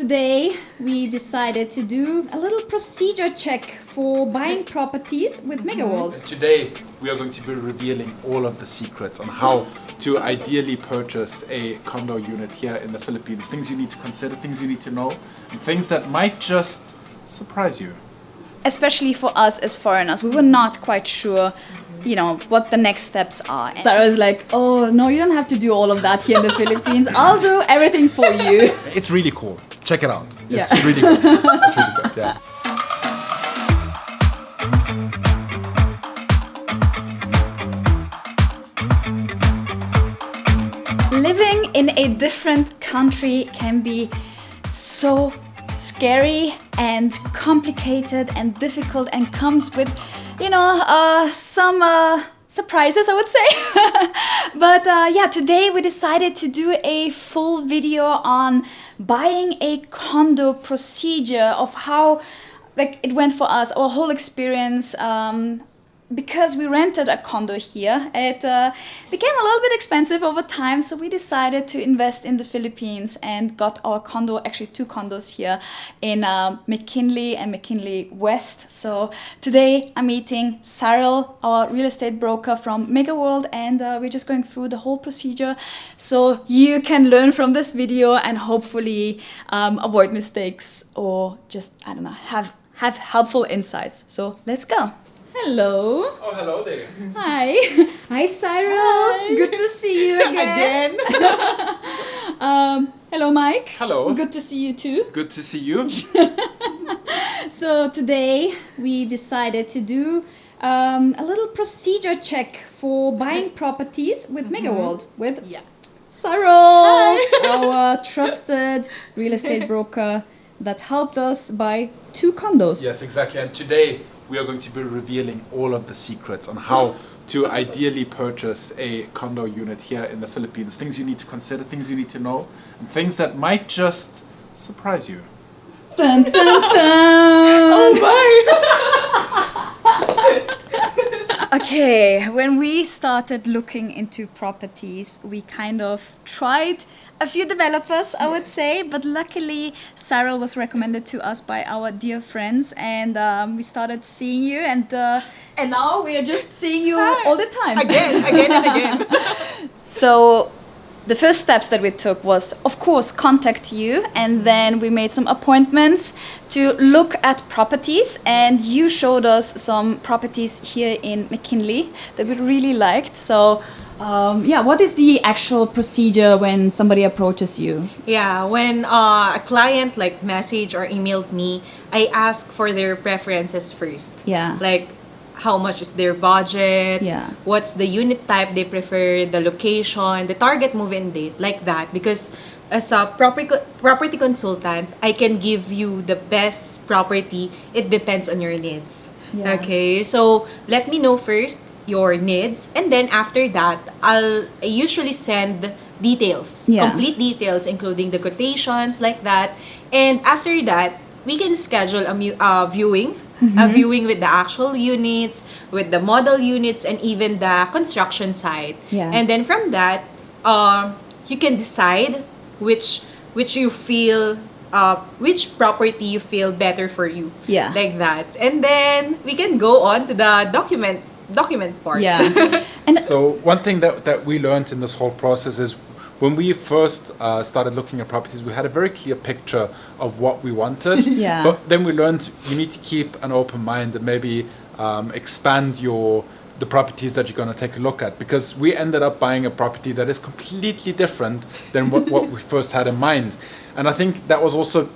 Today we decided to do a little procedure check for buying properties with MegaWorld. Today we are going to be revealing all of the secrets on how to ideally purchase a condo unit here in the Philippines. Things you need to consider, things you need to know, and things that might just surprise you. Especially for us as foreigners, we were not quite sure, what the next steps are. Sarah was like, oh no, you don't have to do all of that here in the Philippines. I'll do everything for you. It's really cool. Check it out. Yeah. It's really cool. It's really good. Yeah. Living in a different country can be so scary and complicated and difficult and comes with, some surprises, I would say. But today we decided to do a full video on buying a condo procedure of how it went for us, our whole experience. Because we rented a condo here, it became a little bit expensive over time, so we decided to invest in the Philippines and got our condo, actually 2 condos here in McKinley and McKinley West. So today I'm meeting Ciryl, our real estate broker from MegaWorld, and we're just going through the whole procedure so you can learn from this video and hopefully avoid mistakes or just, have helpful insights. So let's go. Hello. Oh, hello there. Hi. Hi, Ciryl. Hi. Good to see you again. Hello, Mike. Hello. Good to see you too. Good to see you. So today we decided to do a little procedure check for buying properties with MegaWorld with Ciryl, our trusted real estate broker that helped us buy 2 condos. Yes, exactly. And today we are going to be revealing all of the secrets on how to ideally purchase a condo unit here in the Philippines. Things you need to consider, things you need to know, and things that might just surprise you. Dun, dun, dun. Oh my! Okay, when we started looking into properties, we kind of tried a few developers, I would say, but luckily Ciryl was recommended to us by our dear friends, and we started seeing you, and now we are just seeing you all the time. Again and again. So the first steps that we took was, of course, contact you, and then we made some appointments to look at properties, and you showed us some properties here in McKinley that we really liked. So what is the actual procedure when somebody approaches you? Yeah, when a client messaged or emailed me, I ask for their preferences first. Yeah. Like how much is their budget? Yeah. What's the unit type they prefer, the location, the target move-in date, like that. Because as a property consultant, I can give you the best property. It depends on your needs. Yeah. Okay, so let me know first your needs, and then after that I usually send details, complete details, including the quotations, like that. And after that we can schedule a viewing, a viewing with the actual units, with the model units, and even the construction site. And then from that you can decide which you feel which property you feel better for you, like that. And then we can go on to the document part. Yeah. And so one thing that we learned in this whole process is when we first started looking at properties, we had a very clear picture of what we wanted. Yeah. But then we learned you need to keep an open mind and maybe expand the properties that you're going to take a look at, because we ended up buying a property that is completely different than what we first had in mind. And I think that was also,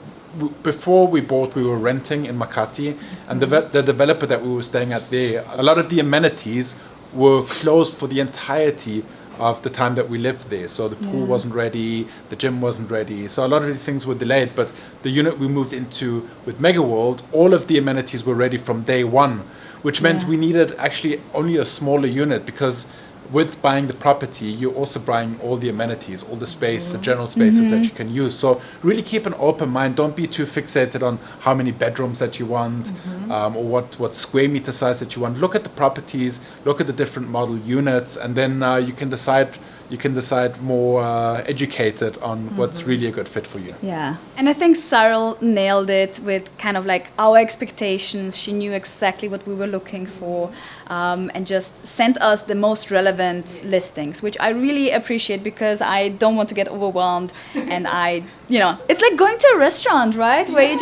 before we bought, we were renting in Makati, and the developer that we were staying at there, a lot of the amenities were closed for the entirety of the time that we lived there. So the pool wasn't ready, the gym wasn't ready, so a lot of the things were delayed. But the unit we moved into with MegaWorld, all of the amenities were ready from day one, which meant we needed actually only a smaller unit, because with buying the property, you're also buying all the amenities, all the space, the general spaces that you can use. So really keep an open mind. Don't be too fixated on how many bedrooms that you want, or what square meter size that you want. Look at the properties, look at the different model units, and then you can decide you can decide more educated on what's really a good fit for you. Yeah. And I think Ciryl nailed it with kind of like our expectations. She knew exactly what we were looking for, and just sent us the most relevant listings, which I really appreciate because I don't want to get overwhelmed. And it's like going to a restaurant, right? Where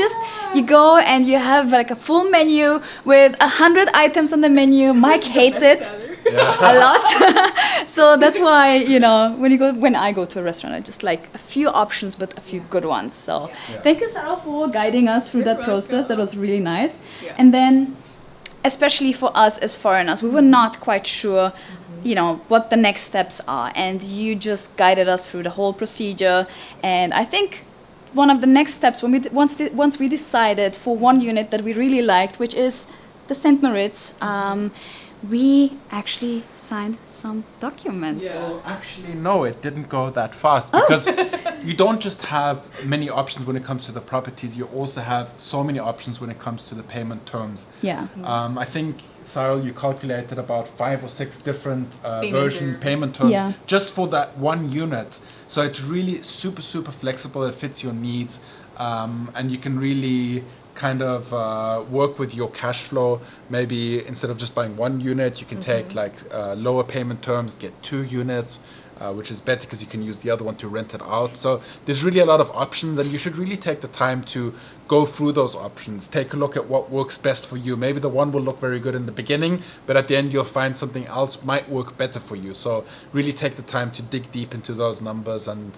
you go and you have like a full menu with 100 items on the menu. Mike hates it. A lot. So that's why, when I go to a restaurant, I just like a few options, but a few good ones. So thank you, Sarah, for guiding us through that process. That was really nice. Yeah. And then, especially for us as foreigners, we were not quite sure, what the next steps are. And you just guided us through the whole procedure. And I think one of the next steps, once we decided for one unit that we really liked, which is the St. Moritz, we actually signed some documents. Well, actually, no, it didn't go that fast because you don't just have many options when it comes to the properties. You also have so many options when it comes to the payment terms. Yeah. I think, Ciryl, you calculated about 5 or 6 different Payment payment terms Yeah. just for that one unit. So it's really super, super flexible. It fits your needs, and you can really kind of work with your cash flow. Maybe instead of just buying one unit, you can take like lower payment terms, get 2 units, which is better because you can use the other one to rent it out. So there's really a lot of options, and you should really take the time to go through those options. Take a look at what works best for you. Maybe the one will look very good in the beginning, but at the end you'll find something else might work better for you. So really take the time to dig deep into those numbers, and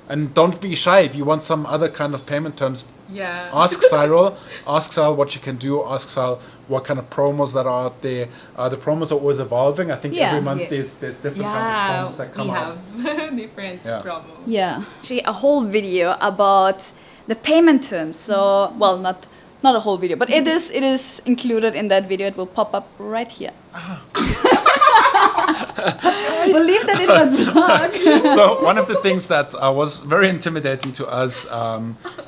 and don't be shy. If you want some other kind of payment terms, ask Ciryl. Ask Ciryl what you can do. Ask Ciryl what kind of promos that are out there. The promos are always evolving. I think every month there's different kinds of promos that come out. We have different promos. Yeah. Actually, a whole video about the payment terms. So, well, not a whole video, but it is included in that video. It will pop up right here. We'll leave that in that vlog. So one of the things that was very intimidating to us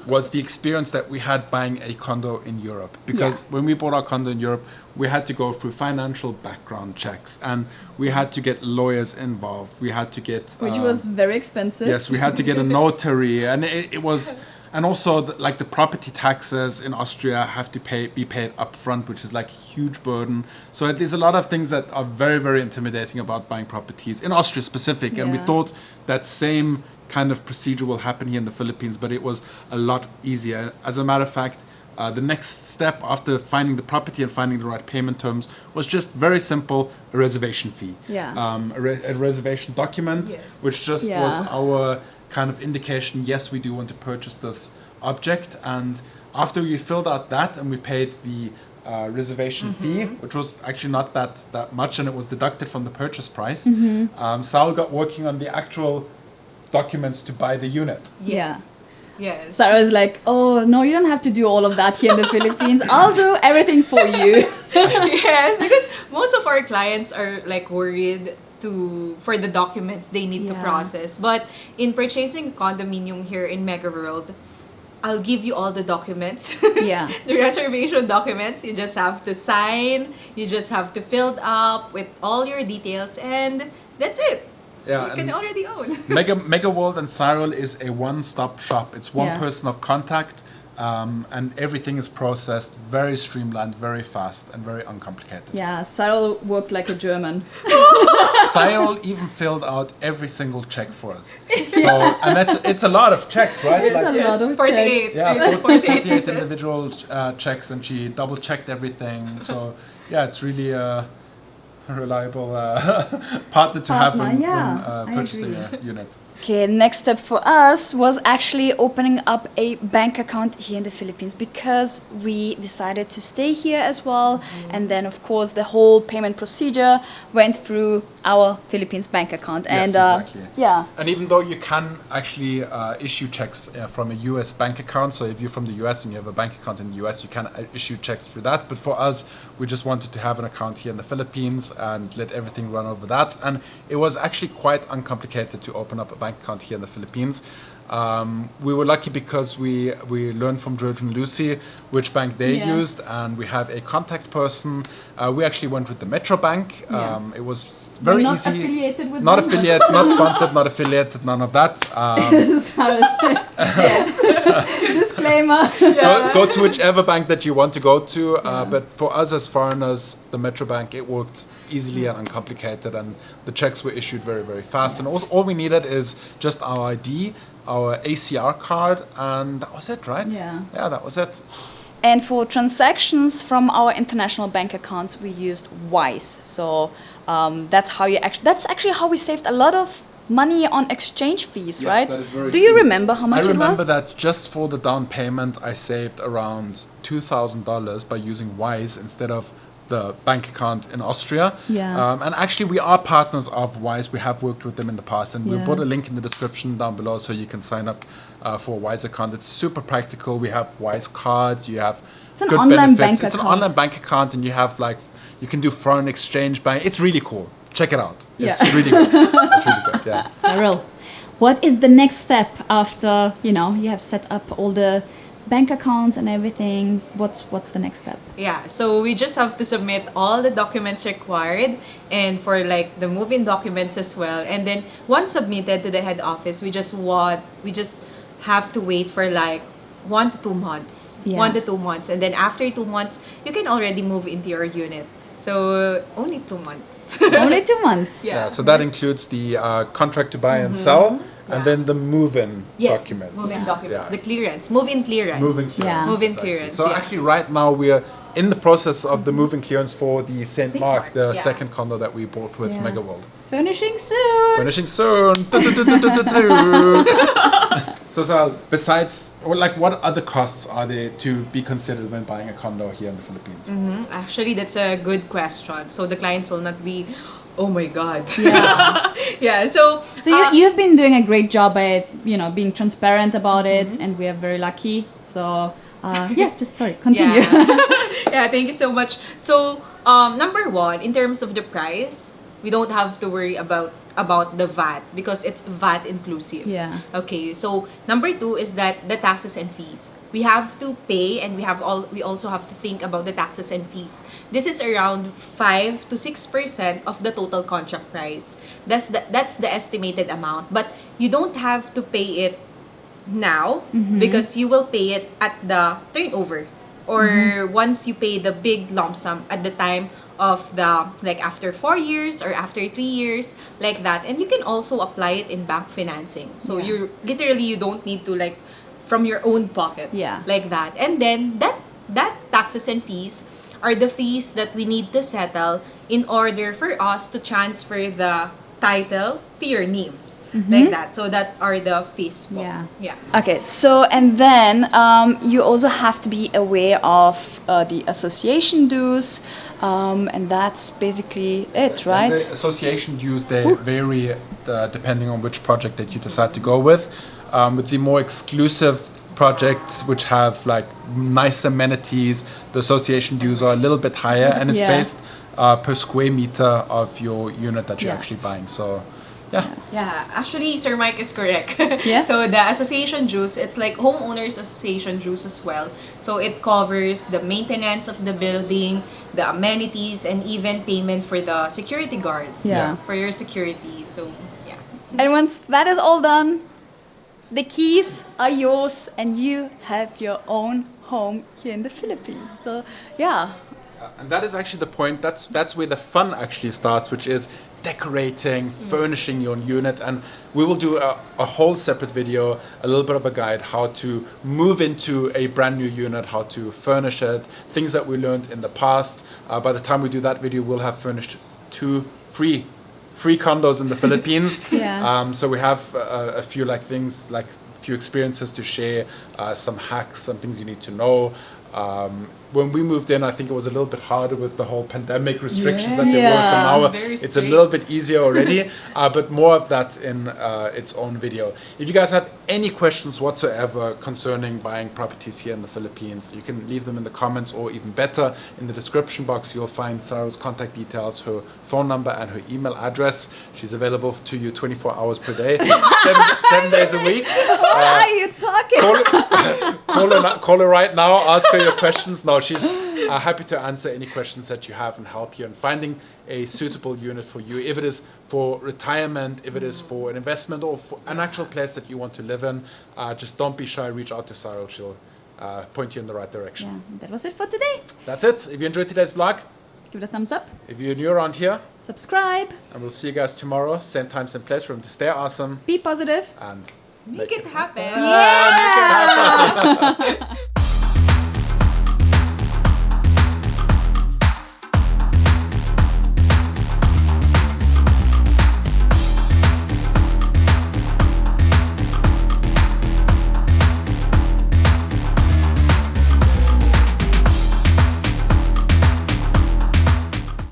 was the experience that we had buying a condo in Europe. Because when we bought our condo in Europe, we had to go through financial background checks, and we had to get lawyers involved. We had to get... Which was very expensive. Yes, we had to get a notary, and it was... And also, the property taxes in Austria have to be paid upfront, which is like a huge burden. So there's a lot of things that are very, very intimidating about buying properties in Austria specific. And we thought that same kind of procedure will happen here in the Philippines, but it was a lot easier. As a matter of fact, the next step after finding the property and finding the right payment terms was just very simple, a reservation fee. Yeah. A reservation document, which just was our kind of indication, yes, we do want to purchase this object. And after we filled out that and we paid the reservation fee, which was actually not that much, and it was deducted from the purchase price, Sal got working on the actual documents to buy the unit. Yeah. Yes. Sarah was like, oh, no, you don't have to do all of that here in the Philippines. I'll do everything for you. Yes, because most of our clients are like worried for the documents they need to process. But in purchasing condominium here in MegaWorld, I'll give you all the documents. Yeah. The reservation documents, you just have to sign, you just have to fill up with all your details, and that's it. Yeah, you can already own. MegaWorld and Ciryl is a one-stop shop. It's one person of contact, and everything is processed very streamlined, very fast, and very uncomplicated. Yeah, Cyril worked like a German. Ciryl even filled out every single check for us. So, and it's a lot of checks, right? It's a lot of 48. checks. Yeah, 48 pieces. individual checks, and she double-checked everything. So, yeah, it's really a reliable partner to have when purchasing a unit. Okay, next step for us was actually opening up a bank account here in the Philippines, because we decided to stay here as well. And then, of course, the whole payment procedure went through our Philippines bank account. Yes, And exactly. yeah. And even though you can actually issue checks from a US bank account, so if you're from the US and you have a bank account in the US, you can issue checks through that. But for us, we just wanted to have an account here in the Philippines and let everything run over that. And it was actually quite uncomplicated to open up a bank bank account here in the Philippines. We were lucky because we learned from George and Lucy which bank they used, and we have a contact person. We actually went with the Metro Bank. It was very not easy. Affiliated with not them? affiliate, not sponsored, not affiliated, none of that. Disclaimer. Go to whichever bank that you want to go to. But for us as foreigners, the Metro Bank, it worked easily and uncomplicated, and the checks were issued very, very fast. And all we needed is just our ID, our ACR card, and that was it, right? Yeah. Yeah, that was it. And for transactions from our international bank accounts, we used Wise. So that's how that's actually how we saved a lot of money on exchange fees, Yes, right? that is very Do you true. remember how much I remember it was? that just for the down payment, I saved around $2,000 by using Wise instead of the bank account in Austria. Yeah. And actually, we are partners of Wise. We have worked with them in the past, and we'll Yeah. put a link in the description down below so you can sign up for a Wise account. It's super practical. We have Wise cards. You have It's an good online benefits. bank It's an account. online bank account, and you have you can do foreign exchange bank. It's really cool. Check it out. It's Yeah. really good. It's really good. Yeah. Cyril, what is the next step after you have set up all the bank accounts and everything? What's the next step? Yeah, so we just have to submit all the documents required, and for the move-in documents as well. And then once submitted to the head office, we just have to wait for 1 to 2 months. Yeah. 1 to 2 months, and then after 2 months, you can already move into your unit. So only 2 months. Only 2 months. Yeah, so that includes the contract to buy and sell, and Yeah. then the move-in Yes, documents. move-in documents, Yeah. the clearance, move-in clearance. Moving Yeah. clearance. Move-in exactly. clearance, So yeah. actually, right now we are in the process of the moving clearance for the St. St. Mark, Mark, the yeah. second condo that we bought with Yeah. MegaWorld. Finishing soon. Finishing soon. Do-do-do-do-do-do. So Sal, besides, what other costs are there to be considered when buying a condo here in the Philippines? Actually, that's a good question. So the clients will not be, oh my god. Yeah. Yeah. So You've been doing a great job at being transparent about it, and we are very lucky. So continue. Yeah, thank you so much. So, number one, in terms of the price, we don't have to worry about the VAT because it's VAT inclusive. Yeah. Okay, so number two is that the taxes and fees. We have to pay, and we also have to think about the taxes and fees. This is around 5 to 6% of the total contract price. That's the estimated amount, but you don't have to pay it now because you will pay it at the turnover, or once you pay the big lump sum at the time of the after 4 years or after 3 years, like that. And you can also apply it in bank financing, so Yeah. you don't need to from your own pocket, Yeah. like that. And then that taxes and fees are the fees that we need to settle in order for us to transfer the title to your names, like that. So that are the fees. Yeah. Okay, so and then you also have to be aware of the association dues, and that's basically it, And right? the association dues, they vary depending on which project that you decide to go with. With the more exclusive projects which have nice amenities, the association dues are a little bit higher, and it's Yeah. based per square meter of your unit that you're Yeah. actually buying. So yeah. Yeah, actually, Sir Mike is correct. Yeah. So the association dues, it's like homeowners association dues as well. So it covers the maintenance of the building, the amenities, and even payment for the security guards. Yeah. For your security. So yeah. And once that is all done, the keys are yours, and you have your own home here in the Philippines. So yeah. And that is actually the point. That's where the fun actually starts, which is decorating, furnishing your unit. And we will do a whole separate video, a little bit of a guide how to move into a brand new unit, how to furnish it, things that we learned in the past. By the time we do that video, we'll have furnished 2 free condos in the Philippines. Yeah. So we have a few things, few experiences to share, some hacks, some things you need to know. When we moved in, I think it was a little bit harder with the whole pandemic restrictions that there were. So Yeah. now Very it's a strict. little bit easier already, but more of that in its own video. If you guys have any questions whatsoever concerning buying properties here in the Philippines, you can leave them in the comments, or even better, in the description box you'll find Sarah's contact details, her phone number and her email address. She's available to you 24 hours per day, 7 days a week. What are you talking? Call her right now, ask her your questions. No, she's happy to answer any questions that you have and help you in finding a suitable unit for you. If it is for retirement, if it is for an investment, or for an actual place that you want to live in, just don't be shy, reach out to Cyril. She'll point you in the right direction. Yeah, that was it for today. That's it. If you enjoyed today's vlog, Give it a thumbs up, if you're new around here, subscribe, and we'll see you guys tomorrow, same time, same place. Remember to stay awesome be positive. and Make it happen. Yeah!